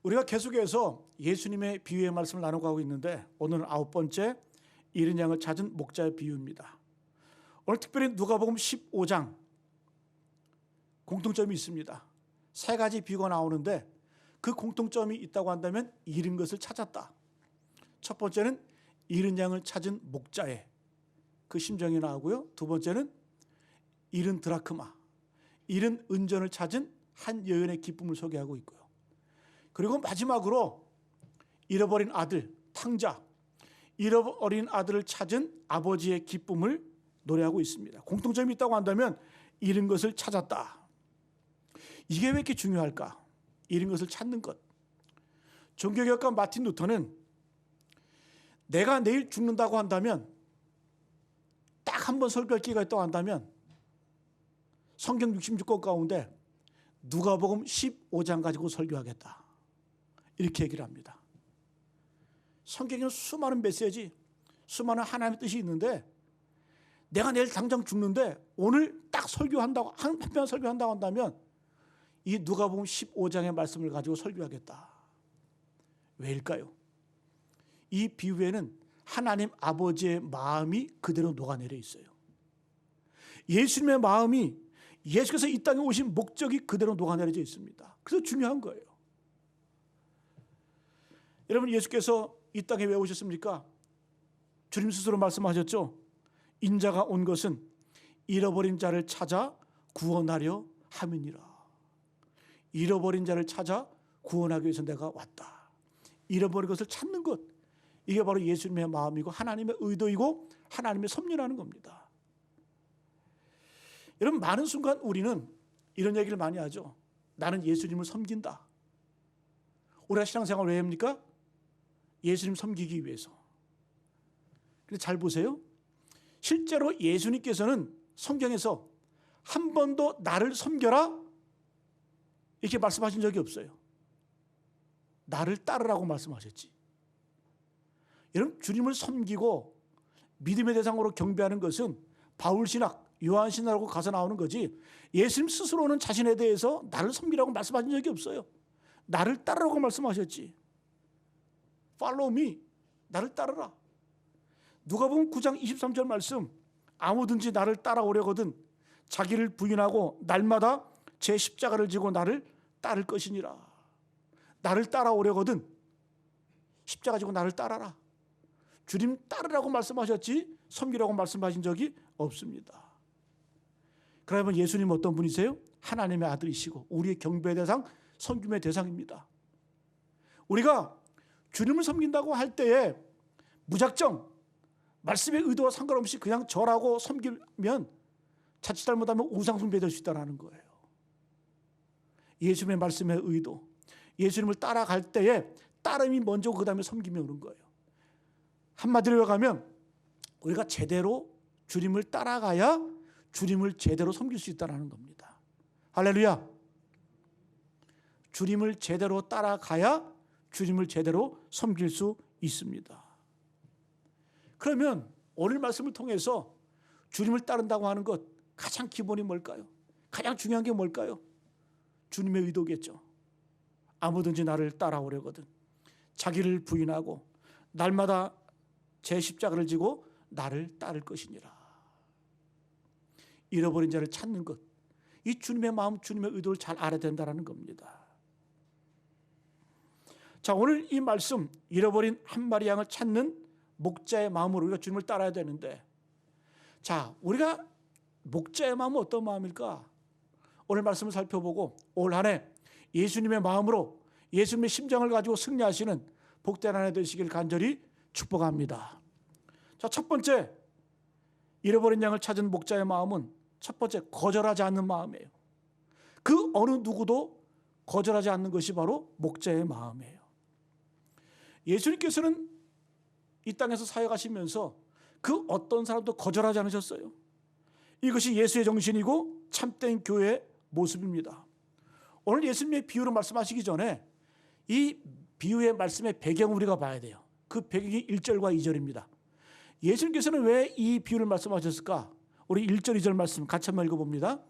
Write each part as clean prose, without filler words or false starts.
우리가 계속해서 예수님의 비유의 말씀을 나눠가고 있는데 오늘은 9번째 잃은 양을 찾은 목자의 비유입니다. 오늘 특별히 누가복음 15장 공통점이 있습니다. 세 가지 비유가 나오는데 그 공통점이 있다고 한다면 잃은 것을 찾았다. 첫 번째는 잃은 양을 찾은 목자의 그 심정이 나오고요. 두 번째는 잃은 드라크마, 잃은 은전을 찾은 한 여인의 기쁨을 소개하고 있고요. 그리고 마지막으로 잃어버린 아들, 탕자, 잃어버린 아들을 찾은 아버지의 기쁨을 노래하고 있습니다. 공통점이 있다고 한다면 잃은 것을 찾았다. 이게 왜 이렇게 중요할까? 잃은 것을 찾는 것. 종교개혁가 마틴 루터는 내가 내일 죽는다고 한다면 딱 한 번 설교할 기회가 있다고 한다면 성경 66권 가운데 누가복음 15장 가지고 설교하겠다. 이렇게 얘기를 합니다. 성경에는 수많은 메시지, 수많은 하나님의 뜻이 있는데 내가 내일 당장 죽는데 오늘 딱 설교한다고 한 편 설교한다고 한다면 이 누가복음 15장의 말씀을 가지고 설교하겠다. 왜일까요? 이 비유에는 하나님 아버지의 마음이 그대로 녹아내려 있어요. 예수님의 마음이 예수께서 이 땅에 오신 목적이 그대로 녹아내려져 있습니다. 그래서 중요한 거예요. 여러분, 예수께서 이 땅에 왜 오셨습니까? 주님 스스로 말씀하셨죠. 인자가 온 것은 잃어버린 자를 찾아 구원하려 함이니라. 잃어버린 자를 찾아 구원하기 위해서 내가 왔다. 잃어버린 것을 찾는 것, 이게 바로 예수님의 마음이고 하나님의 의도이고 하나님의 섭리라는 겁니다. 여러분, 많은 순간 우리는 이런 얘기를 많이 하죠. 나는 예수님을 섬긴다. 우리가 신앙생활을 왜 합니까? 예수님 섬기기 위해서. 근데 잘 보세요. 실제로 예수님께서는 성경에서 한 번도 나를 섬겨라 이렇게 말씀하신 적이 없어요. 나를 따르라고 말씀하셨지. 여러분, 주님을 섬기고 믿음의 대상으로 경배하는 것은 바울신학, 요한신학으로 가서 나오는 거지 예수님 스스로는 자신에 대해서 나를 섬기라고 말씀하신 적이 없어요. 나를 따르라고 말씀하셨지. Follow me. 나를 따르라. 누가복음 9장 23절 말씀, 아무든지 나를 따라오려거든 자기를 부인하고 날마다 제 십자가를 지고 나를 따를 것이니라. 나를 따라오려거든 십자가 지고 나를 따라라. 주님 따르라고 말씀하셨지 섬기라고 말씀하신 적이 없습니다. 그러면 예수님 어떤 분이세요? 하나님의 아들이시고 우리의 경배의 대상, 섬김의 대상입니다. 우리가 주님을 섬긴다고 할 때에 무작정 말씀의 의도와 상관없이 그냥 절하고 섬기면 자칫 잘못하면 우상숭배될 수 있다는 거예요. 예수님의 말씀의 의도, 예수님을 따라갈 때에 따름이 먼저고 그 다음에 섬김이 오는 거예요. 한마디로 가면 우리가 제대로 주님을 따라가야 주님을 제대로 섬길 수 있다는 겁니다. 할렐루야. 주님을 제대로 따라가야 주님을 제대로 섬길 수 있습니다. 그러면 오늘 말씀을 통해서 주님을 따른다고 하는 것 가장 기본이 뭘까요? 가장 중요한 게 뭘까요? 주님의 의도겠죠. 아무든지 나를 따라오려거든 자기를 부인하고 날마다 제 십자가를 지고 나를 따를 것이니라. 잃어버린 자를 찾는 것, 이 주님의 마음, 주님의 의도를 잘 알아야 된다는 겁니다. 자, 오늘 이 말씀, 잃어버린 한 마리 양을 찾는 목자의 마음으로 우리가 주님을 따라야 되는데, 자, 우리가 목자의 마음은 어떤 마음일까? 오늘 말씀을 살펴보고 올 한 해 예수님의 마음으로 예수님의 심정을 가지고 승리하시는 복된 한 해 되시길 간절히 축복합니다. 자, 첫 번째, 잃어버린 양을 찾은 목자의 마음은 첫 번째, 거절하지 않는 마음이에요. 그 어느 누구도 거절하지 않는 것이 바로 목자의 마음이에요. 예수님께서는 이 땅에서 사역하시면서 그 어떤 사람도 거절하지 않으셨어요. 이것이 예수의 정신이고 참된 교회의 모습입니다. 오늘 예수님의 비유를 말씀하시기 전에 이 비유의 말씀의 배경을 우리가 봐야 돼요. 그 배경이 1절과 2절입니다. 예수님께서는 왜 이 비유를 말씀하셨을까? 우리 1절, 2절 말씀 같이 한번 읽어봅니다.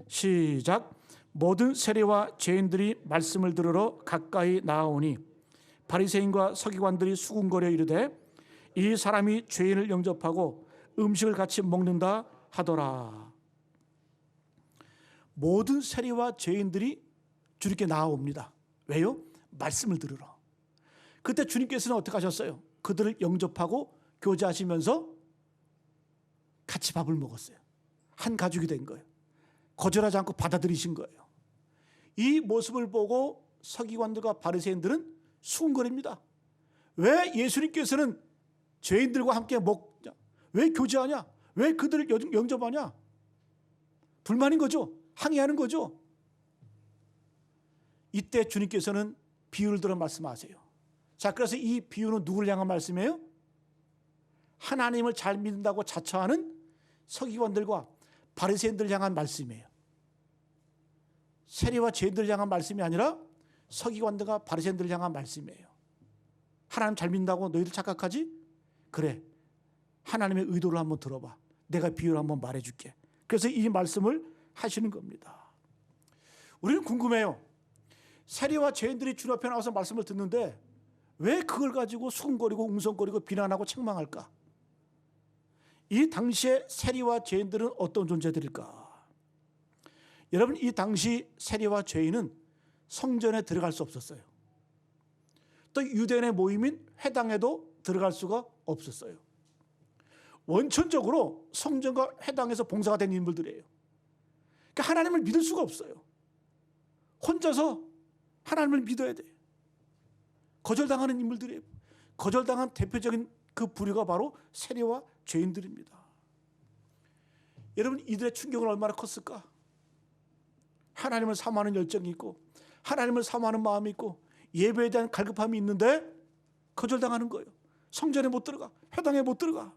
시작. 모든 세리와 죄인들이 말씀을 들으러 가까이 나아오니 바리새인과 서기관들이 수군거려 이르되 이 사람이 죄인을 영접하고 음식을 같이 먹는다 하더라. 모든 세리와 죄인들이 주님께 나아옵니다. 왜요? 말씀을 들으러. 그때 주님께서는 어떻게 하셨어요? 그들을 영접하고 교제하시면서 같이 밥을 먹었어요. 한 가족이 된 거예요. 거절하지 않고 받아들이신 거예요. 이 모습을 보고 서기관들과 바리새인들은 수군거립니다. 왜 예수님께서는 죄인들과 함께 먹냐? 왜 교제하냐? 왜 그들을 영접하냐? 불만인 거죠. 항의하는 거죠. 이때 주님께서는 비유를 들어 말씀하세요. 자, 그래서 이 비유는 누구를 향한 말씀이에요? 하나님을 잘 믿는다고 자처하는 서기관들과 바리새인들을 향한 말씀이에요. 세리와 죄인들을 향한 말씀이 아니라 서기관들과 바리새인들을 향한 말씀이에요. 하나님 잘 믿는다고 너희들 착각하지? 그래, 하나님의 의도를 한번 들어봐. 내가 비유를 한번 말해줄게. 그래서 이 말씀을 하시는 겁니다. 우리는 궁금해요. 세리와 죄인들이 주님 앞에 나와서 말씀을 듣는데 왜 그걸 가지고 수군거리고 웅성거리고 비난하고 책망할까? 이 당시에 세리와 죄인들은 어떤 존재들일까? 여러분, 이 당시 세리와 죄인은 성전에 들어갈 수 없었어요. 또 유대인의 모임인 회당에도 들어갈 수가 없었어요. 원천적으로 성전과 회당에서 봉사가 된 인물들이에요. 그러니까 하나님을 믿을 수가 없어요. 혼자서 하나님을 믿어야 돼요. 거절당하는 인물들이에요. 거절당한 대표적인 그 부류가 바로 세리와 죄인들입니다. 여러분, 이들의 충격은 얼마나 컸을까? 하나님을 사모하는 열정이 있고 하나님을 사모하는 마음이 있고 예배에 대한 갈급함이 있는데 거절당하는 거예요. 성전에 못 들어가, 회당에 못 들어가.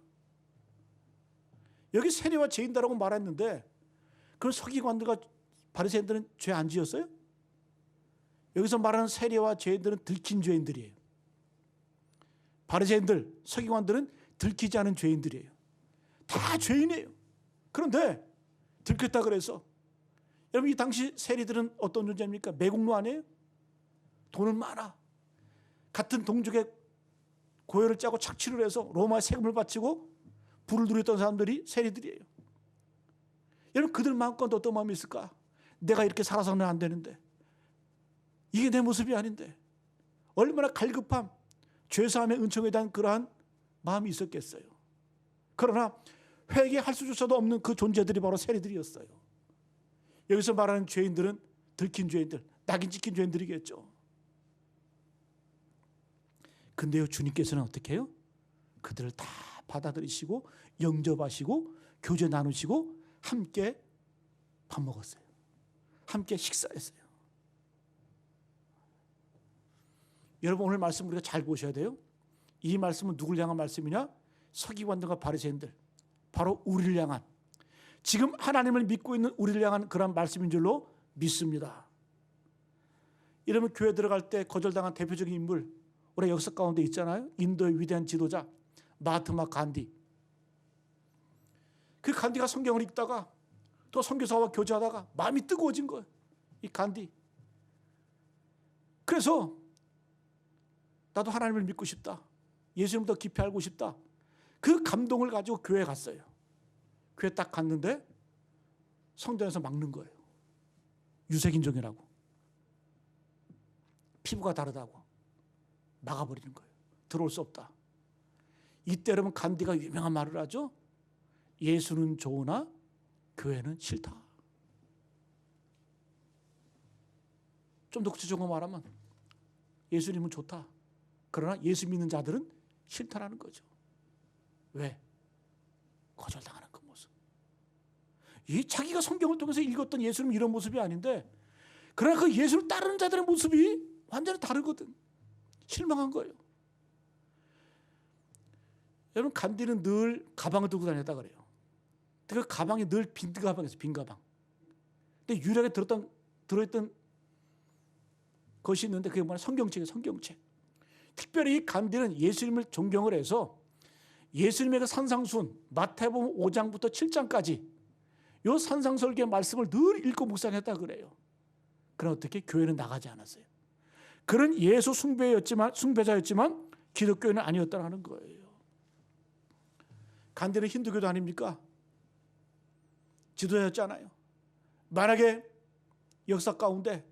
여기 세리와 죄인다라고 말했는데 그 서기관들과 바리새인들은 죄 안 지었어요? 여기서 말하는 세리와 죄인들은 들킨 죄인들이에요. 바리새인들, 서기관들은 들키지 않은 죄인들이에요. 다 죄인이에요. 그런데 들켰다 그래서 여러분, 이 당시 세리들은 어떤 존재입니까? 매국노 아니에요? 돈은 많아. 같은 동족의 고혈을 짜고 착취를 해서 로마에 세금을 바치고 부를 누렸던 사람들이 세리들이에요. 여러분, 그들 마음껏 어떤 마음이 있을까? 내가 이렇게 살아서는 안 되는데, 이게 내 모습이 아닌데, 얼마나 갈급함, 죄사함의 은총에 대한 그러한 마음이 있었겠어요. 그러나 회개할 수조차도 없는 그 존재들이 바로 세리들이었어요. 여기서 말하는 죄인들은 들킨 죄인들, 낙인 찍힌 죄인들이겠죠. 근데요, 주님께서는 어떻게 해요? 그들을 다 받아들이시고 영접하시고 교제 나누시고 함께 밥 먹었어요. 함께 식사했어요. 여러분, 오늘 말씀 우리가 잘 보셔야 돼요. 이 말씀은 누굴 향한 말씀이냐? 서기관들과 바리새인들, 바로 우리를 향한, 지금 하나님을 믿고 있는 우리를 향한 그런 말씀인 줄로 믿습니다. 이러면 교회 들어갈 때 거절당한 대표적인 인물, 우리 역사 가운데 있잖아요. 인도의 위대한 지도자 마하트마 간디. 그 간디가 성경을 읽다가 또 선교사와 교제하다가 마음이 뜨거워진 거예요. 이 간디. 그래서 나도 하나님을 믿고 싶다. 예수님을 더 깊이 알고 싶다. 그 감동을 가지고 교회에 갔어요. 교회 딱 갔는데 성전에서 막는 거예요. 유색인종이라고. 피부가 다르다고. 막아버리는 거예요. 들어올 수 없다. 이때 여러분, 간디가 유명한 말을 하죠. 예수는 좋으나 교회는 싫다. 좀 더 구체적으로 말하면 예수님은 좋다. 그러나 예수 믿는 자들은 싫다라는 거죠. 왜? 거절당하는 그 모습. 이 자기가 성경을 통해서 읽었던 예수님은 이런 모습이 아닌데, 그러나 그 예수를 따르는 자들의 모습이 완전히 다르거든. 실망한 거예요. 여러분, 간디는 늘 가방을 들고 다녔다 그래요. 그 가방이 늘 빈 가방이었어요. 빈 가방. 근데 유일하게 들어있던 것이 있는데 그게 뭐냐? 성경책이에요. 성경책. 특별히 이 간디는 예수님을 존경을 해서 예수님의 그 산상순 마태복음 5장부터 7장까지 이 산상설교의 말씀을 늘 읽고 묵상했다 그래요. 그런 어떻게 교회는 나가지 않았어요. 그런 예수 숭배자였지만 기독교인은 아니었다는 거예요. 간디는 힌두교도 아닙니까? 지도자였잖아요. 만약에 역사 가운데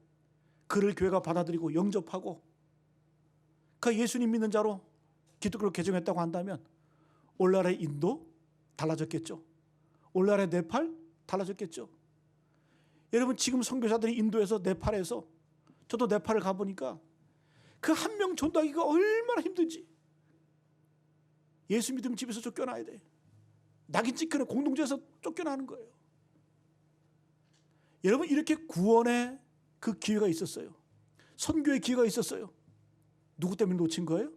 그를 교회가 받아들이고 영접하고 그 예수님 믿는 자로 기독교를 개종했다고 한다면 오늘날의 인도 달라졌겠죠. 오늘날의 네팔 달라졌겠죠. 여러분 지금 선교사들이 인도에서 네팔에서 저도 네팔을 가보니까 그 한 명 전도하기가 얼마나 힘든지. 예수 믿으면 집에서 쫓겨나야 돼. 낙인 찍히는 공동체에서 쫓겨나는 거예요. 여러분 이렇게 구원의 그 기회가 있었어요. 선교의 기회가 있었어요. 누구 때문에 놓친 거예요?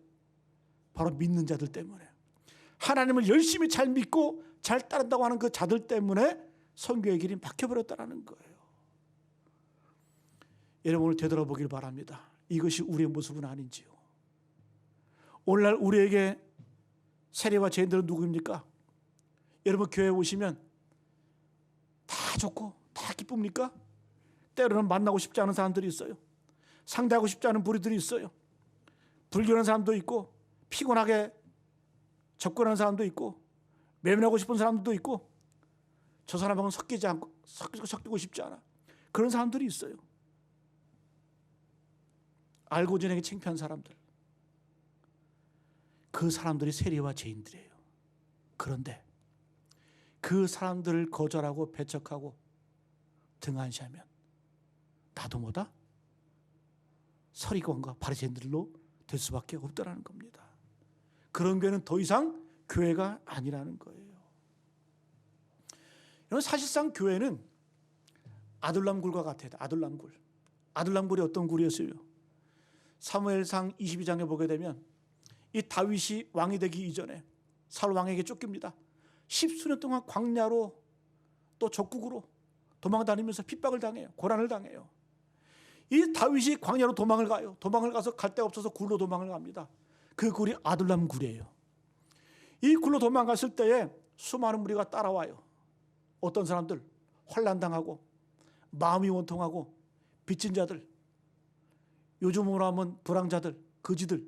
바로 믿는 자들 때문에. 하나님을 열심히 잘 믿고 잘 따른다고 하는 그 자들 때문에 선교의 길이 막혀버렸다는 거예요. 여러분 오늘 되돌아보길 바랍니다. 이것이 우리의 모습은 아닌지요. 오늘날 우리에게 세리와 죄인들은 누구입니까? 여러분 교회에 오시면 다 좋고 다 기쁩니까? 때로는 만나고 싶지 않은 사람들이 있어요. 상대하고 싶지 않은 부류들이 있어요. 불교하는 사람도 있고 피곤하게 접근하는 사람도 있고 외면하고 싶은 사람도 있고 저 사람하고는 섞이고 싶지 않아. 그런 사람들이 있어요. 알고 지내기 창피한 사람들. 그 사람들이 세리와 죄인들이에요. 그런데 그 사람들을 거절하고 배척하고 등한시하면 나도 뭐다? 서리관과 바리새인들로 될 수밖에 없다라는 겁니다. 그런 교회는 더 이상 교회가 아니라는 거예요. 여러분 사실상 교회는 아둘람굴과 같아요. 아둘람굴. 아둘람굴이 어떤 굴이었어요? 사무엘상 22장에 보게 되면 이 다윗이 왕이 되기 이전에 사울 왕에게 쫓깁니다. 10수년 동안 광야로 또 적국으로 도망다니면서 핍박을 당해요. 고난을 당해요. 이 다윗이 광야로 도망을 가요. 도망을 가서 갈 데가 없어서 굴로 도망을 갑니다. 그 굴이 아둘람 굴이에요. 이 굴로 도망갔을 때에 수많은 무리가 따라와요. 어떤 사람들 환난당하고 마음이 원통하고 빚진 자들, 요즘으로 하면 불황자들, 거지들,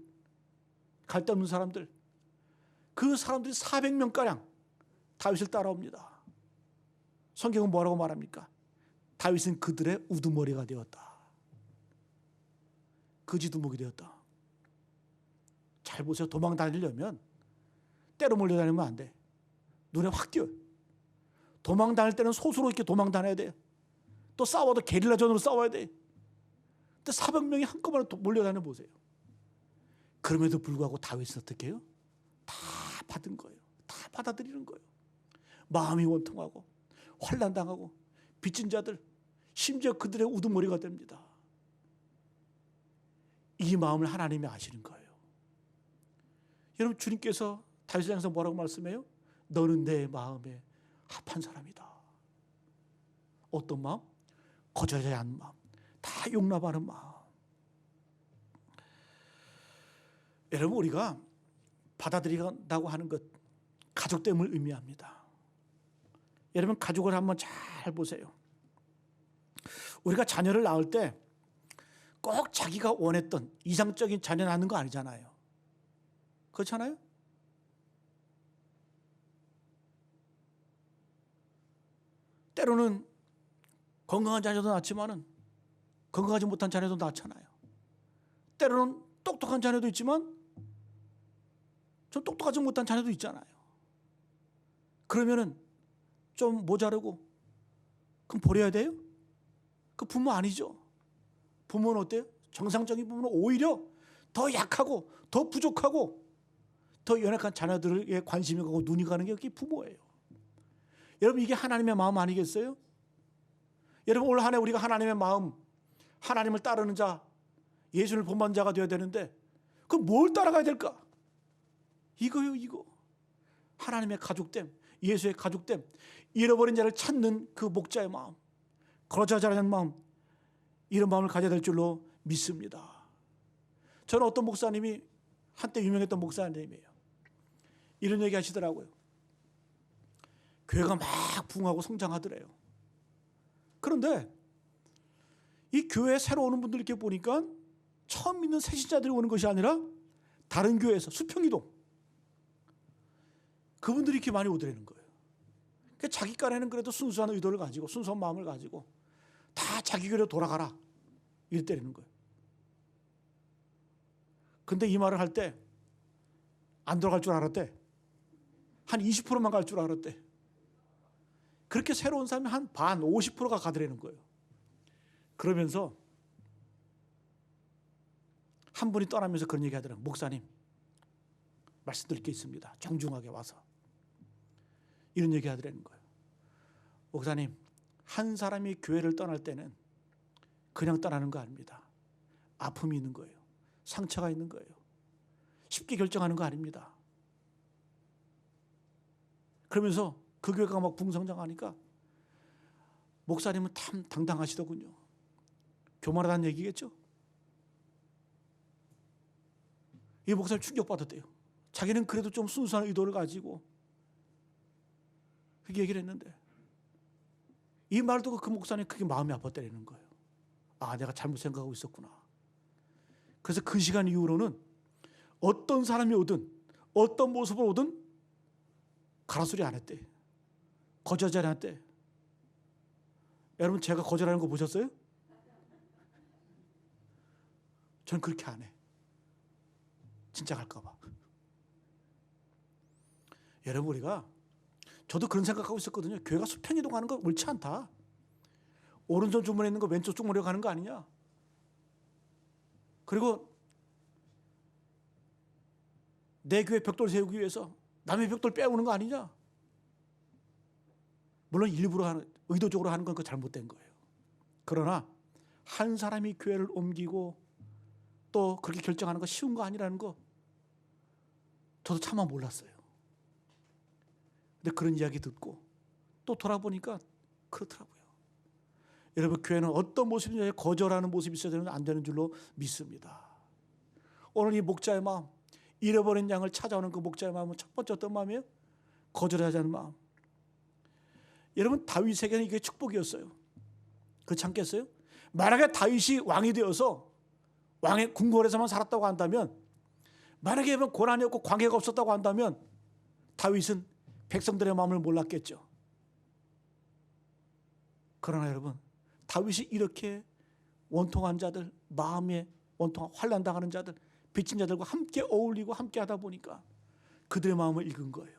갈데 없는 사람들, 그 사람들이 400명가량 다윗을 따라옵니다. 성경은 뭐라고 말합니까? 다윗은 그들의 우두머리가 되었다. 거지두목이 되었다. 잘 보세요. 도망 다니려면 때로 몰려다니면 안 돼. 눈에 확 띄어요. 도망 다닐 때는 소수로 이렇게 도망 다녀야 돼. 또 싸워도 게릴라전으로 싸워야 돼. 근데 400명이 한꺼번에 몰려다녀 보세요. 그럼에도 불구하고 다윗은 어떻게 해요? 다 받은 거예요. 다 받아들이는 거예요. 마음이 원통하고 환난당하고 빚진 자들, 심지어 그들의 우두머리가 됩니다. 이 마음을 하나님이 아시는 거예요. 여러분 주님께서 다윗을 향해서 뭐라고 말씀해요? 너는 내 마음에 합한 사람이다. 어떤 마음? 거절하지 않는 마음, 다 용납하는 마음. 여러분 우리가 받아들인다고 하는 것 가족됨을 의미합니다. 여러분 가족을 한번 잘 보세요. 우리가 자녀를 낳을 때 꼭 자기가 원했던 이상적인 자녀 낳는 거 아니잖아요. 그렇잖아요? 때로는 건강한 자녀도 낳지만은 건강하지 못한 자녀도 낳잖아요. 때로는 똑똑한 자녀도 있지만 좀 똑똑하지 못한 자녀도 있잖아요. 그러면은 좀 모자르고 그럼 버려야 돼요? 그 부모 아니죠. 부모는 어때요? 정상적인 부모는 오히려 더 약하고 더 부족하고 더 연약한 자녀들에게 관심이 가고 눈이 가는 게 그게 부모예요. 여러분 이게 하나님의 마음 아니겠어요? 여러분 올 한 해 우리가 하나님의 마음, 하나님을 따르는 자, 예수를 본받는 자가 되어야 되는데 그럼 뭘 따라가야 될까? 이거요, 이거. 하나님의 가족됨, 예수의 가족됨, 잃어버린 자를 찾는 그 목자의 마음, 거저자라는 마음, 이런 마음을 가져야 될 줄로 믿습니다. 저는 어떤 목사님이 한때 유명했던 목사님이에요. 이런 얘기 하시더라고요. 교회가 막 부흥하고 성장하더래요. 그런데 이 교회에 새로 오는 분들 이렇게 보니까 처음 믿는 새신자들이 오는 것이 아니라 다른 교회에서 수평이동 그분들이 이렇게 많이 오더라는 거예요. 그러니까 자기 깐에는 그래도 순수한 의도를 가지고 순수한 마음을 가지고 다 자기 교회로 돌아가라 이랬다는 거예요. 근데 이 말을 할 때 안 돌아갈 줄 알았대. 한 20%만 갈 줄 알았대. 그렇게 새로운 사람이 한 반 50%가 가더라는 거예요. 그러면서 한 분이 떠나면서 그런 얘기 하더라고요. 목사님 말씀드릴 게 있습니다. 정중하게 와서 이런 얘기 하더라는 거예요. 목사님 한 사람이 교회를 떠날 때는 그냥 떠나는 거 아닙니다. 아픔이 있는 거예요. 상처가 있는 거예요. 쉽게 결정하는 거 아닙니다. 그러면서 그 교회가 막 붕성장하니까 목사님은 참 당당하시더군요. 교만하다는 얘기겠죠. 이 목사님 충격받았대요. 자기는 그래도 좀 순수한 의도를 가지고 그렇게 얘기를 했는데 이 말을 듣고 그 목사님 그게 마음이 아팠다는 거예요. 아, 내가 잘못 생각하고 있었구나. 그래서 그 시간 이후로는 어떤 사람이 오든 어떤 모습으로 오든 가라소리 안 했대. 거절하지 않았대. 여러분 제가 거절하는 거 보셨어요? 전 그렇게 안 해. 진짜 갈까 봐. 여러분 우리가 저도 그런 생각하고 있었거든요. 교회가 수평이동하는 거 옳지 않다. 오른쪽 주머니에 있는 거 왼쪽 주머니로 가는 거 아니냐. 그리고 내 교회 벽돌 세우기 위해서 남의 벽돌 빼오는 거 아니냐. 물론 일부러 하는, 의도적으로 하는 건 그 잘못된 거예요. 그러나 한 사람이 교회를 옮기고 또 그렇게 결정하는 거 쉬운 거 아니라는 거 저도 차마 몰랐어요. 근데 그런 이야기 듣고 또 돌아보니까 그렇더라고요. 여러분 교회는 어떤 모습이냐 거절하는 모습이 있어야 되는 안 되는 줄로 믿습니다. 오늘 이 목자의 마음, 잃어버린 양을 찾아오는 그 목자의 마음은 첫 번째 어떤 마음이에요? 거절하지 않는 마음. 여러분 다윗에게는 이게 축복이었어요. 그렇지 않겠어요? 만약에 다윗이 왕이 되어서 왕의 궁궐에서만 살았다고 한다면, 만약에 고난이 없고 광해가 없었다고 한다면 다윗은 백성들의 마음을 몰랐겠죠. 그러나 여러분 다윗이 이렇게 원통한 자들, 마음에 원통한 환난당하는 자들, 빚진 자들과 함께 어울리고 함께 하다 보니까 그들의 마음을 읽은 거예요.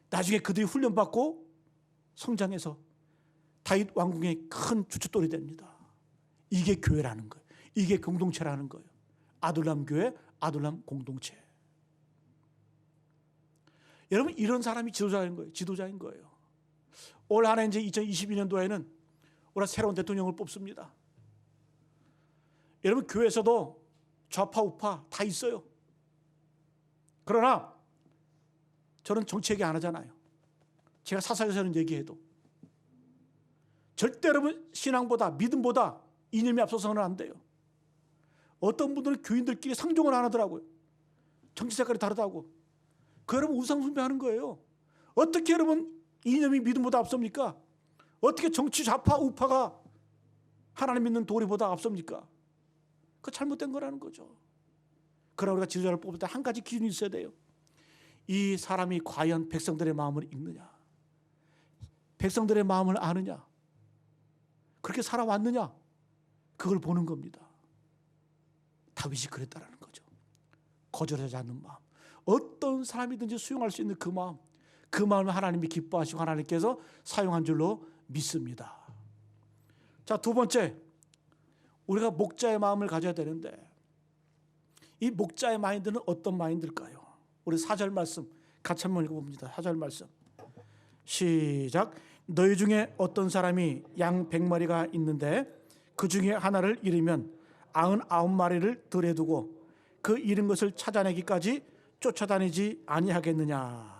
나중에 그들이 훈련받고 성장해서 다윗 왕궁의 큰 주춧돌이 됩니다. 이게 교회라는 거예요. 이게 공동체라는 거예요. 아둘람 교회, 아둘람 공동체. 여러분 이런 사람이 지도자인 거예요. 지도자인 거예요. 올 한해 이제 2022년도에는 우리가 새로운 대통령을 뽑습니다. 여러분 교회에서도 좌파 우파 다 있어요. 그러나 저는 정치 얘기 안 하잖아요. 제가 사사에서는 얘기해도 절대 여러분 신앙보다 믿음보다 이념이 앞서서는 안 돼요. 어떤 분들은 교인들끼리 상종을 안 하더라고요. 정치 색깔이 다르다고. 그 여러분 우상숭배하는 거예요. 어떻게 여러분 이념이 믿음보다 앞섭니까? 어떻게 정치 좌파 우파가 하나님 믿는 도리보다 앞섭니까? 그거 잘못된 거라는 거죠. 그러나 우리가 지도자를 뽑을 때 한 가지 기준이 있어야 돼요. 이 사람이 과연 백성들의 마음을 읽느냐, 백성들의 마음을 아느냐, 그렇게 살아왔느냐, 그걸 보는 겁니다. 다윗이 그랬다라는 거죠. 거절하지 않는 마음, 어떤 사람이든지 수용할 수 있는 그 마음, 그 마음을 하나님이 기뻐하시고 하나님께서 사용한 줄로 믿습니다. 자, 두 번째, 우리가 목자의 마음을 가져야 되는데 이 목자의 마인드는 어떤 마인드일까요? 우리 4절 말씀 같이 한번 읽어봅니다. 4절 말씀 시작. 너희 중에 어떤 사람이 양 100마리가 있는데 그 중에 하나를 잃으면 99마리를 들에 두고 그 잃은 것을 찾아내기까지 쫓아다니지 아니하겠느냐.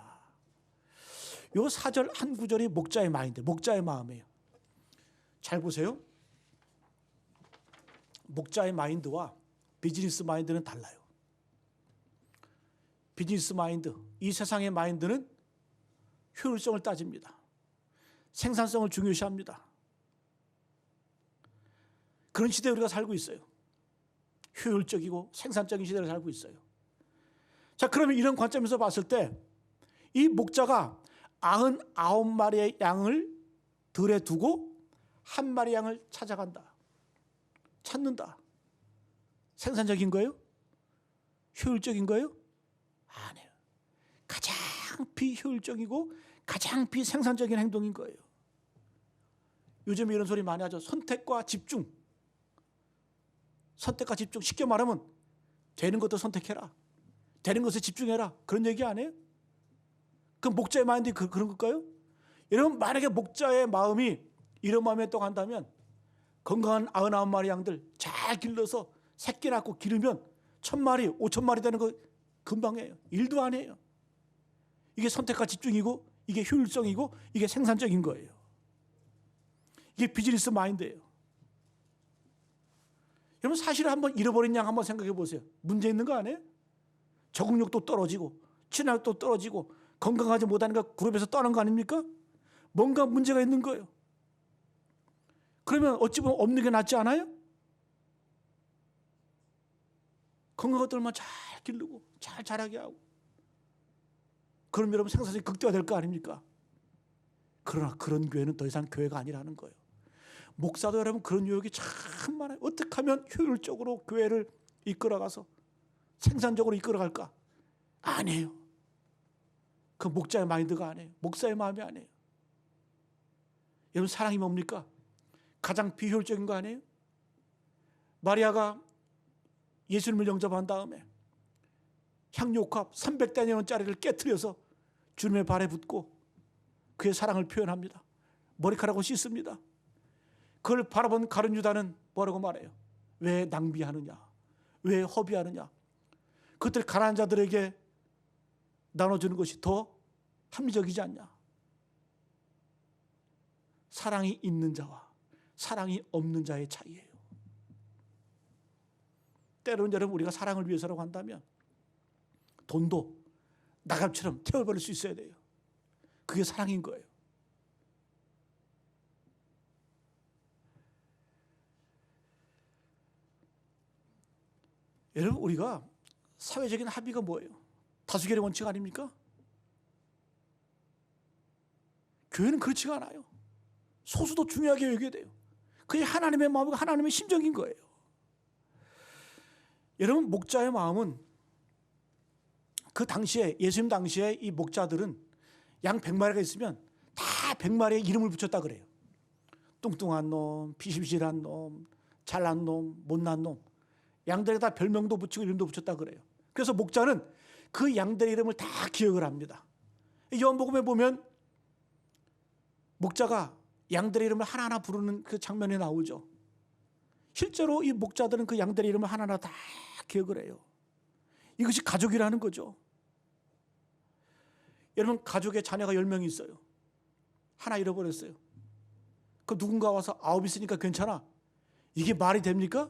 요 4절 한 구절이 목자의 마인드, 목자의 마음이에요. 잘 보세요. 목자의 마인드와 비즈니스 마인드는 달라요. 비즈니스 마인드, 이 세상의 마인드는 효율성을 따집니다. 생산성을 중요시합니다. 그런 시대에 우리가 살고 있어요. 효율적이고 생산적인 시대를 살고 있어요. 자, 그러면 이런 관점에서 봤을 때 이 목자가 99마리의 양을 들에 두고 한 마리 양을 찾아간다. 찾는다. 생산적인 거예요? 효율적인 거예요? 아니에요. 가장 비효율적이고 가장 비생산적인 행동인 거예요. 요즘에 이런 소리 많이 하죠. 선택과 집중. 선택과 집중. 쉽게 말하면 되는 것도 선택해라. 되는 것에 집중해라. 그런 얘기 안 해요? 그럼 목자의 마인드 그런 걸까요? 여러분, 만약에 목자의 마음이 이런 마음에 또 간다면 건강한 99마리 양들 잘 길러서 새끼 낳고 기르면 1000마리, 5000마리 되는 거 금방 해요. 일도 안 해요. 이게 선택과 집중이고 이게 효율성이고 이게 생산적인 거예요. 이게 비즈니스 마인드예요. 여러분, 사실 한번 잃어버린 양 한번 생각해 보세요. 문제 있는 거 아니에요? 적응력도 떨어지고 친화력도 떨어지고 건강하지 못하는 거 그룹에서 떠난 거 아닙니까? 뭔가 문제가 있는 거예요. 그러면 어찌 보면 없는 게 낫지 않아요? 건강한 것들만 잘 기르고 잘 자라게 하고 그럼 여러분 생산성이 극대화될 거 아닙니까? 그러나 그런 교회는 더 이상 교회가 아니라는 거예요. 목사도 여러분 그런 유혹이 참 많아요. 어떻게 하면 효율적으로 교회를 이끌어가서 생산적으로 이끌어갈까? 아니에요. 그 목자의 마인드가 아니에요. 목사의 마음이 아니에요. 여러분, 사랑이 뭡니까? 가장 비효율적인 거 아니에요? 마리아가 예수님을 영접한 다음에 향유옥합 300데나리온짜리를 깨트려서 주님의 발에 붓고 그의 사랑을 표현합니다. 머리카락을 씻습니다. 그걸 바라본 가룟 유다는 뭐라고 말해요? 왜 낭비하느냐? 왜 허비하느냐? 그들 가난한 자들에게 나눠주는 것이 더 합리적이지 않냐? 사랑이 있는 자와 사랑이 없는 자의 차이예요. 때로는 여러분, 우리가 사랑을 위해서라고 한다면 돈도 나갑처럼 태워버릴 수 있어야 돼요. 그게 사랑인 거예요. 여러분, 우리가 사회적인 합의가 뭐예요? 다수결의 원칙 아닙니까? 교회는 그렇지가 않아요. 소수도 중요하게 여겨야 돼요. 그게 하나님의 마음과 하나님의 심정인 거예요. 여러분, 목자의 마음은 그 당시에, 예수님 당시에 이 목자들은 양 100마리가 있으면 다 100마리의 이름을 붙였다 그래요. 뚱뚱한 놈, 비실실한 놈, 잘난 놈, 못난 놈. 양들에게 다 별명도 붙이고 이름도 붙였다 그래요. 그래서 목자는 그 양들의 이름을 다 기억을 합니다. 요한복음에 보면 목자가 양들의 이름을 하나하나 부르는 그 장면이 나오죠. 실제로 이 목자들은 그 양들의 이름을 하나하나 다 기억을 해요. 이것이 가족이라는 거죠. 여러분, 가족에 자녀가 10명이 있어요. 하나 잃어버렸어요. 그 누군가 와서 9 있으니까 괜찮아. 이게 말이 됩니까?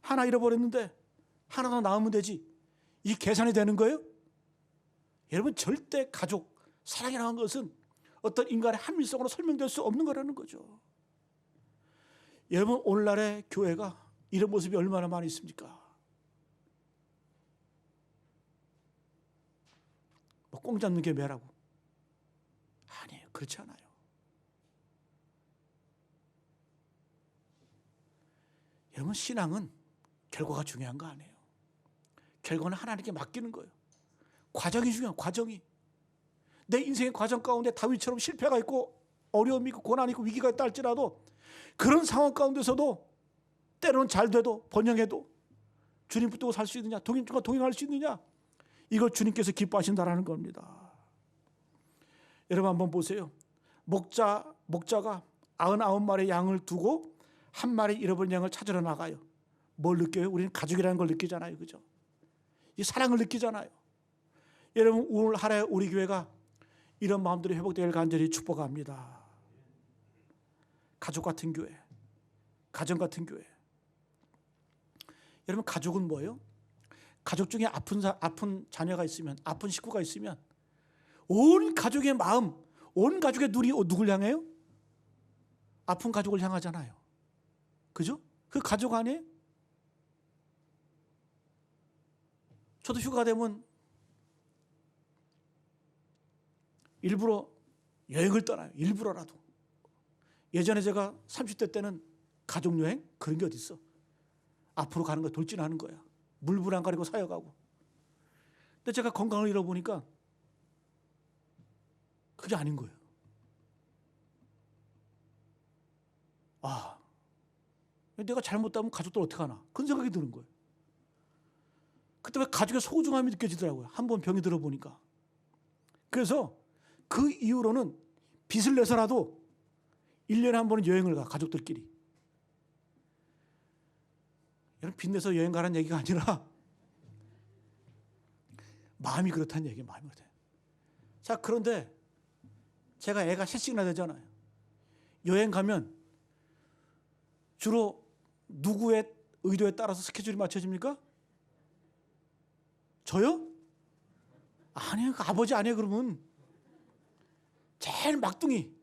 하나 잃어버렸는데 하나 더 낳으면 되지. 이게 계산이 되는 거예요? 여러분, 절대 가족, 사랑이라는 것은 어떤 인간의 합리성으로 설명될 수 없는 거라는 거죠. 여러분, 오늘날의 교회가 이런 모습이 얼마나 많이 있습니까? 뭐 꽁 잡는 게 매라고. 아니에요. 그렇지 않아요. 여러분, 신앙은 결과가 중요한 거 아니에요. 결과는 하나님께 맡기는 거예요. 과정이 중요해요. 과정이. 내 인생의 과정 가운데 다윗처럼 실패가 있고 어려움이 있고 고난이 있고 위기가 있다 할지라도 그런 상황 가운데서도 때로는 잘 돼도 번영해도 주님 붙들고 살 수 있느냐, 주님과 동행할 수 있느냐, 이걸 주님께서 기뻐하신다라는 겁니다. 여러분, 한번 보세요. 목자가 99마리의 양을 두고 한 마리 잃어버린 양을 찾으러 나가요. 뭘 느껴요? 우리는 가족이라는 걸 느끼잖아요. 그죠? 이 사랑을 느끼잖아요. 여러분, 오늘 하루에 우리 교회가 이런 마음들이 회복되길 간절히 축복합니다. 가족 같은 교회, 가정 같은 교회. 여러분, 가족은 뭐예요? 가족 중에 아픈 자녀가 있으면, 아픈 식구가 있으면 온 가족의 마음, 온 가족의 눈이 누굴 향해요? 아픈 가족을 향하잖아요. 그죠? 그 가족 아니에요? 저도 휴가 되면 일부러 여행을 떠나요. 일부러라도. 예전에 제가 30대 때는 가족여행? 그런 게 어디 있어. 앞으로 가는 거 돌진하는 거야. 물불 안 가리고 사여가고. 근데 제가 건강을 잃어보니까 그게 아닌 거예요. 아, 내가 잘못하면 가족들 어떻게 하나. 그런 생각이 드는 거예요. 그때 왜 가족의 소중함이 느껴지더라고요. 한 번 병이 들어보니까. 그래서 그 이후로는 빚을 내서라도 1년에 한 번은 여행을 가, 가족들끼리. 여러분, 빚 내서 여행 가라는 얘기가 아니라 마음이 그렇다는 얘기예요. 마음이 그렇다. 자, 그런데 제가 애가 셋씩이나 되잖아요. 여행 가면 주로 누구의 의도에 따라서 스케줄이 맞춰집니까? 저요? 아니에요. 그 아버지 아니에요. 그러면 제일 막둥이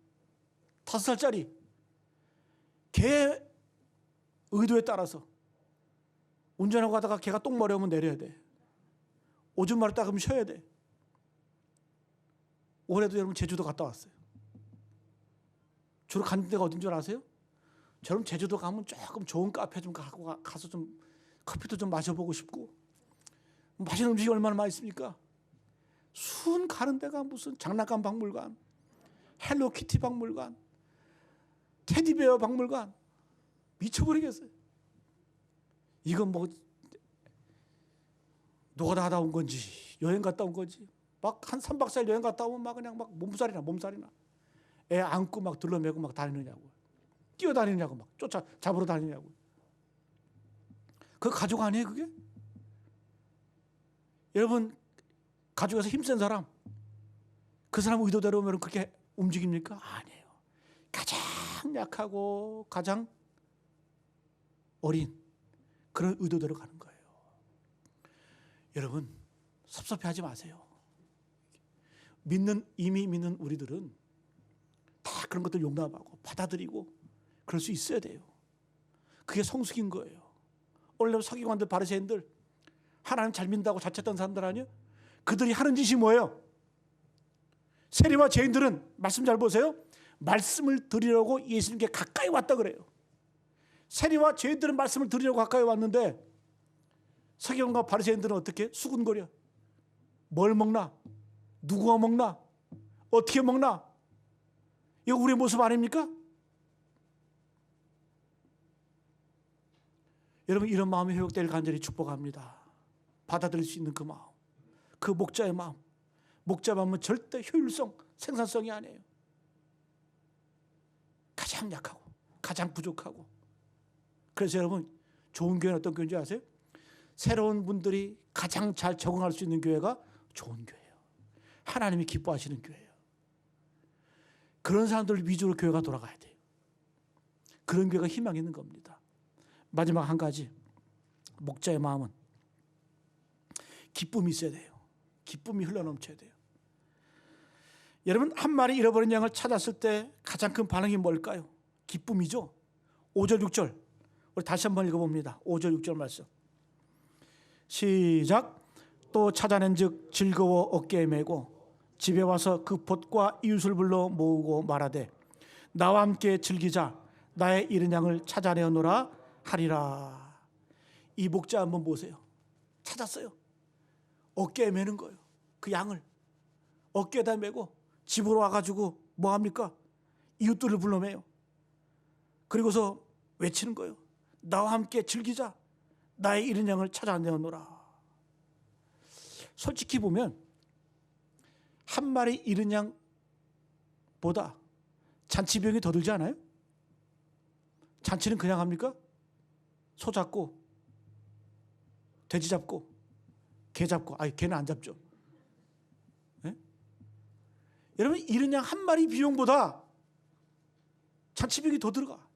5살짜리 걔 의도에 따라서 운전하고 가다가 걔가 똥 마려우면 내려야 돼. 오줌 마렵다 그러면 쉬어야 돼. 올해도 여러분 제주도 갔다 왔어요. 주로 가는 데가 어딘 줄 아세요? 저는 제주도 가면 조금 좋은 카페 좀 가서 좀 커피도 좀 마셔보고 싶고, 맛있는 음식이 얼마나 맛있습니까? 순 가는 데가 무슨 장난감 박물관, 헬로키티 박물관, 테디베어 박물관, 미쳐버리겠어요. 이건 뭐 노가다 하다 온 건지 여행 갔다 온 건지, 막 한 3박 4일 여행 갔다 오면 막 그냥 막 몸살이나 애 안고 막 둘러매고 막 다니느냐고, 뛰어다니느냐고, 막 잡으러 다니냐고. 그 가족 아니에요 그게? 여러분, 가족에서 힘센 사람, 그 사람 의도대로 오면 그렇게 움직입니까? 아니에요. 가장 약하고 가장 어린 그런 의도대로 가는 거예요. 여러분, 섭섭해하지 마세요. 이미 믿는 우리들은 다 그런 것들 용납하고 받아들이고 그럴 수 있어야 돼요. 그게 성숙인 거예요. 원래 서기관들, 바리새인들, 하나님 잘 믿는다고 자책했던 사람들 아니에요? 그들이 하는 짓이 뭐예요? 세리와 죄인들은, 말씀 잘 보세요, 말씀을 들으려고 예수님께 가까이 왔다 그래요. 세리와 죄인들은 말씀을 들으려고 가까이 왔는데 서기관과 바리새인들은 어떻게? 수군거려. 뭘 먹나? 누구가 먹나? 어떻게 먹나? 이거 우리의 모습 아닙니까? 여러분, 이런 마음이 회복되길 간절히 축복합니다. 받아들일 수 있는 그 마음, 그 목자의 마음. 목자의 마음은 절대 효율성, 생산성이 아니에요. 가장 약하고 가장 부족하고. 그래서 여러분, 좋은 교회는 어떤 교회인지 아세요? 새로운 분들이 가장 잘 적응할 수 있는 교회가 좋은 교회예요. 하나님이 기뻐하시는 교회예요. 그런 사람들 위주로 교회가 돌아가야 돼요. 그런 교회가 희망이 있는 겁니다. 마지막 한 가지, 목자의 마음은 기쁨이 있어야 돼요. 기쁨이 흘러넘쳐야 돼요. 여러분, 한 마리 잃어버린 양을 찾았을 때 가장 큰 반응이 뭘까요? 기쁨이죠. 5절 6절 우리 다시 한번 읽어봅니다. 5절 6절 말씀 시작. 또 찾아낸즉 즐거워 어깨에 메고 집에 와서 그 봇과 이웃을 불러 모으고 말하되 나와 함께 즐기자. 나의 잃은 양을 찾아내어노라 하리라. 이 목자 한번 보세요. 찾았어요. 어깨에 메는 거예요. 그 양을 어깨에다 메고 집으로 와가지고 뭐합니까? 이웃들을 불러매요. 그리고서 외치는 거예요. 나와 함께 즐기자. 나의 잃은 양을 찾아내어노라. 솔직히 보면 한 마리 잃은 양보다 잔치 비용이 더 들지 않아요? 잔치는 그냥 합니까? 소 잡고 돼지 잡고 개 잡고, 아니 개는 안 잡죠. 네? 여러분, 잃은 양 한 마리 비용보다 잔치 비용이 더 들어가.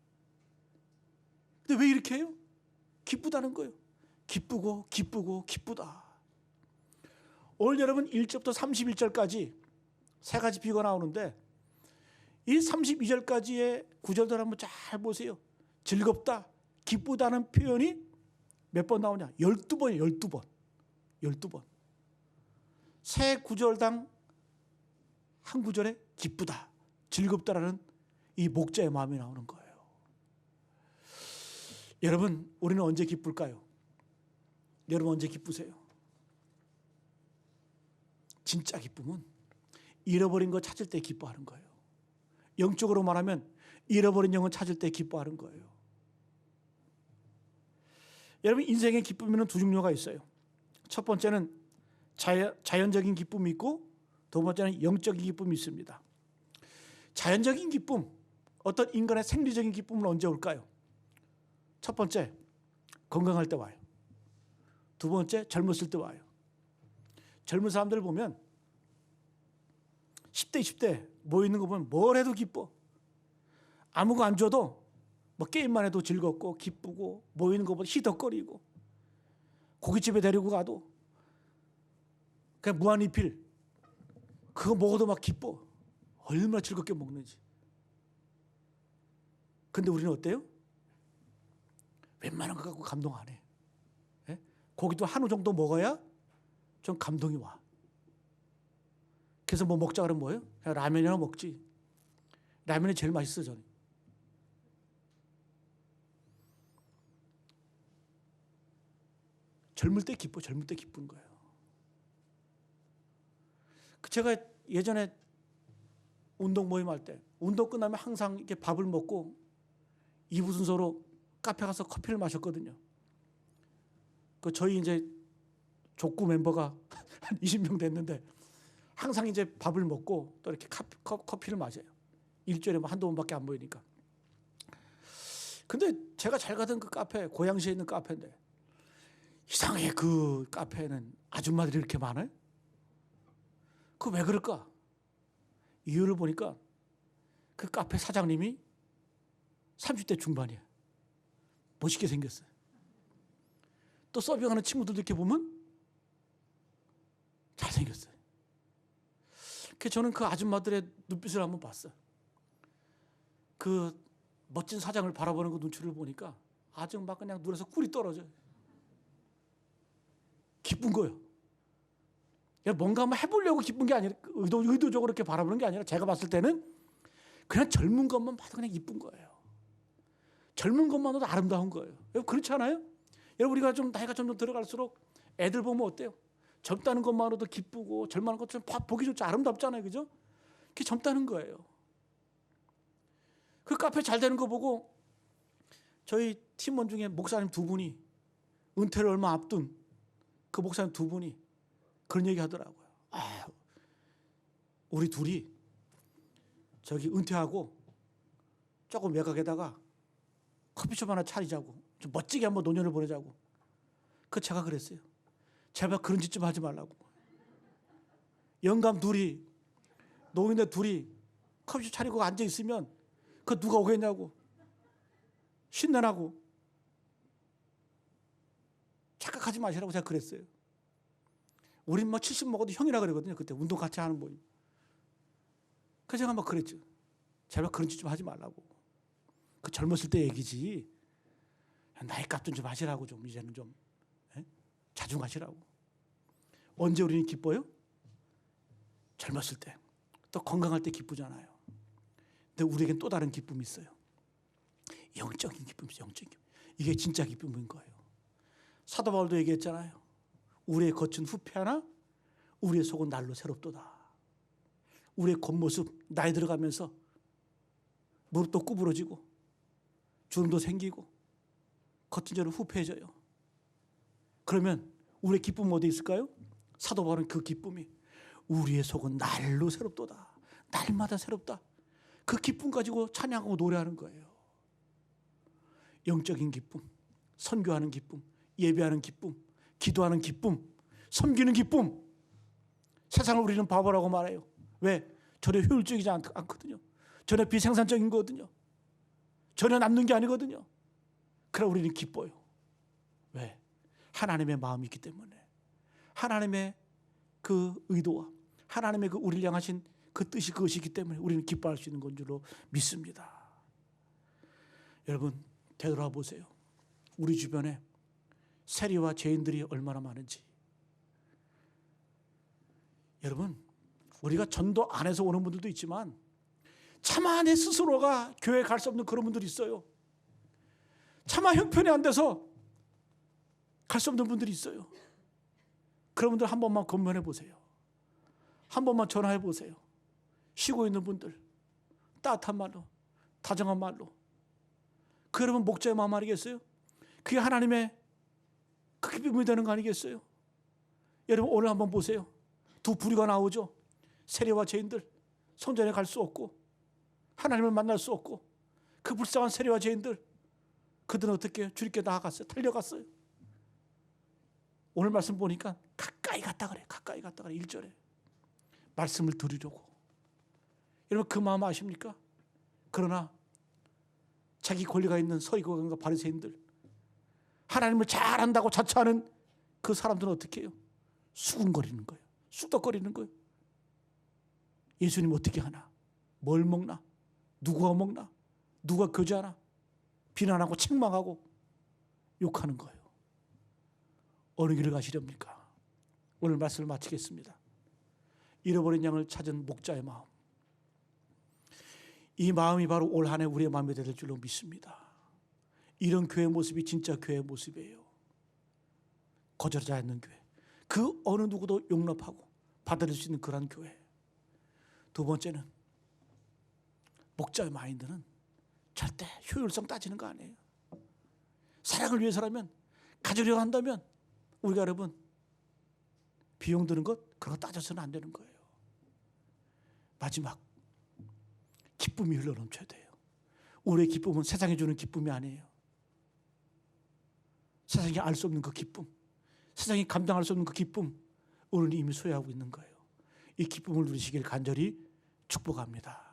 근데 왜 이렇게 해요? 기쁘다는 거예요. 기쁘고 기쁘다. 오늘 여러분 1절부터 31절까지 세 가지 비유가 나오는데 이 32절까지의 구절들 한번 잘 보세요. 즐겁다, 기쁘다는 표현이 몇 번 나오냐? 12번이에요. 12번. 12번. 세 구절당 한 구절에 기쁘다, 즐겁다라는 이 목자의 마음이 나오는 거예요. 여러분, 우리는 언제 기쁠까요? 여러분 언제 기쁘세요? 진짜 기쁨은 잃어버린 거 찾을 때 기뻐하는 거예요. 영적으로 말하면 잃어버린 영혼 찾을 때 기뻐하는 거예요. 여러분, 인생의 기쁨에는 두 종류가 있어요. 첫 번째는 자연적인 기쁨이 있고, 두 번째는 영적인 기쁨이 있습니다. 자연적인 기쁨, 어떤 인간의 생리적인 기쁨은 언제 올까요? 첫 번째, 건강할 때 와요. 두 번째, 젊었을 때 와요. 젊은 사람들 보면 10대, 20대 모이는 거 보면 뭘 해도 기뻐. 아무 거 안 줘도 뭐 게임만 해도 즐겁고 기쁘고, 모이는 것보다 희덕거리고, 고깃집에 데리고 가도 그냥 무한리필 그거 먹어도 막 기뻐. 얼마나 즐겁게 먹는지. 근데 우리는 어때요? 웬만한 거 갖고 감동 안 해. 예? 고기도 한우 정도 먹어야 좀 감동이 와. 그래서 뭐 먹자 그러면 뭐예요? 그냥 라면이나 먹지. 라면이 제일 맛있어, 저는. 젊을 때 기뻐. 젊을 때 기쁜 거예요. 제가 예전에 운동 모임 할 때, 운동 끝나면 항상 이렇게 밥을 먹고 이부 순서로 카페 가서 커피를 마셨거든요. 그 저희 이제 족구 멤버가 한 20명 됐는데 항상 이제 밥을 먹고 또 이렇게 커피를 마셔요. 일주일에 뭐 한두 번밖에 안 모이니까. 근데 제가 잘 가던 그 카페, 고양시에 있는 카페인데 이상하게 그 카페에는 아줌마들이 이렇게 많아요? 그 왜 그럴까? 이유를 보니까 그 카페 사장님이 30대 중반이야. 멋있게 생겼어요. 또 서빙하는 친구들도 이렇게 보면 잘생겼어요. 그래서 저는 그 아줌마들의 눈빛을 한번 봤어요. 그 멋진 사장을 바라보는 그 눈치를 보니까 아주 막 그냥 눈에서 꿀이 떨어져요. 기쁜 거예요. 뭔가 한번 해보려고 기쁜 게 아니라, 의도적으로 이렇게 바라보는 게 아니라, 제가 봤을 때는 그냥 젊은 것만 봐도 그냥 이쁜 거예요. 젊은 것만으로도 아름다운 거예요. 여러분 그렇지 않아요? 여러분 우리가 좀 나이가 점점 들어갈수록 애들 보면 어때요? 젊다는 것만으로도 기쁘고 젊다는 것처럼 보기 좋지, 아름답잖아요. 그죠? 그게 젊다는 거예요. 그 카페 잘 되는 거 보고 저희 팀원 중에 목사님 두 분이, 은퇴를 얼마 앞둔 그 목사님 두 분이 그런 얘기 하더라고요. 아, 우리 둘이 저기 은퇴하고 조금 외곽에다가 커피숍 하나 차리자고, 좀 멋지게 한번 노년을 보내자고. 그 제가 그랬어요. 제발 그런 짓 좀 하지 말라고. 영감 둘이, 노인네 둘이 커피숍 차리고 앉아 있으면 그 누가 오겠냐고. 신내나고. 착각하지 마시라고 제가 그랬어요. 우린 뭐 70 먹어도 형이라 그러거든요. 그때 운동 같이 하는 분이. 그래서 제가 막 그랬죠. 제발 그런 짓 좀 하지 말라고. 그 젊었을 때 얘기지. 나이값 좀 하시라고, 좀 이제는 좀 자중하시라고. 언제 우리는 기뻐요? 젊었을 때. 또 건강할 때 기쁘잖아요. 근데 우리에겐 또 다른 기쁨이 있어요. 영적인 기쁨이죠. 영적인 기쁨. 이게 진짜 기쁨인 거예요. 사도 바울도 얘기했잖아요. 우리의 겉은 후패하나 우리의 속은 날로 새롭도다. 우리의 겉모습 나이 들어가면서 무릎도 구부러지고 주름도 생기고 겉은 저는 후패해져요. 그러면 우리의 기쁨은 어디 있을까요? 사도 바울은 그 기쁨이 우리의 속은 날로 새롭도다. 날마다 새롭다. 그 기쁨 가지고 찬양하고 노래하는 거예요. 영적인 기쁨, 선교하는 기쁨, 예배하는 기쁨, 기도하는 기쁨, 섬기는 기쁨. 세상을 우리는 바보라고 말해요. 왜? 전혀 효율적이지 않거든요. 전혀 비생산적인 거거든요. 전혀 남는 게 아니거든요. 그러나 우리는 기뻐요. 왜? 하나님의 마음이 있기 때문에. 하나님의 그 의도와 하나님의 그 우리를 향하신 그 뜻이 그것이기 때문에 우리는 기뻐할 수 있는 건 줄로 믿습니다. 여러분 되돌아보세요. 우리 주변에 세리와 죄인들이 얼마나 많은지. 여러분, 우리가 전도 안에서 오는 분들도 있지만 차마 내 스스로가 교회 갈 수 없는 그런 분들이 있어요. 차마 형편이 안 돼서 갈 수 없는 분들이 있어요. 그런 분들 한 번만 건면해 보세요. 한 번만 전화해 보세요. 쉬고 있는 분들 따뜻한 말로, 다정한 말로. 그 여러분 목자의 마음 아니겠어요? 그게 하나님의 그 기쁨이 되는 거 아니겠어요? 여러분 오늘 한번 보세요. 두 부류가 나오죠. 세리와 죄인들, 성전에 갈 수 없고 하나님을 만날 수 없고 그 불쌍한 세리와 죄인들, 그들은 어떻게 해요? 주님께 나아갔어요. 달려갔어요. 오늘 말씀 보니까 가까이 갔다 그래. 가까이 갔다 그래. 1절에 말씀을 들으려고. 여러분 그 마음 아십니까? 그러나 자기 권리가 있는 서기관과 바리새인들, 하나님을 잘 안다고 자처하는 그 사람들은 어떻게 해요? 수군거리는 거예요. 쑥덕거리는 거예요. 예수님 어떻게 하나? 뭘 먹나? 누가 먹나? 누가 교제하나? 비난하고 책망하고 욕하는 거예요. 어느 길을 가시렵니까? 오늘 말씀을 마치겠습니다. 잃어버린 양을 찾은 목자의 마음. 이 마음이 바로 올 한 해 우리의 마음이 될 줄로 믿습니다. 이런 교회 모습이 진짜 교회 모습이에요. 거절하지 않는 교회. 그 어느 누구도 용납하고 받아들일 수 있는 그런 교회. 두 번째는 목자의 마인드는 절대 효율성 따지는 거 아니에요. 사랑을 위해서라면, 가지려고 한다면 우리가 여러분 비용 드는 것 그런 거 따져서는 안 되는 거예요. 마지막, 기쁨이 흘러넘쳐야 돼요. 우리의 기쁨은 세상이 주는 기쁨이 아니에요. 세상이 알 수 없는 그 기쁨, 세상이 감당할 수 없는 그 기쁨, 우리는 이미 소유하고 있는 거예요. 이 기쁨을 누리시길 간절히 축복합니다.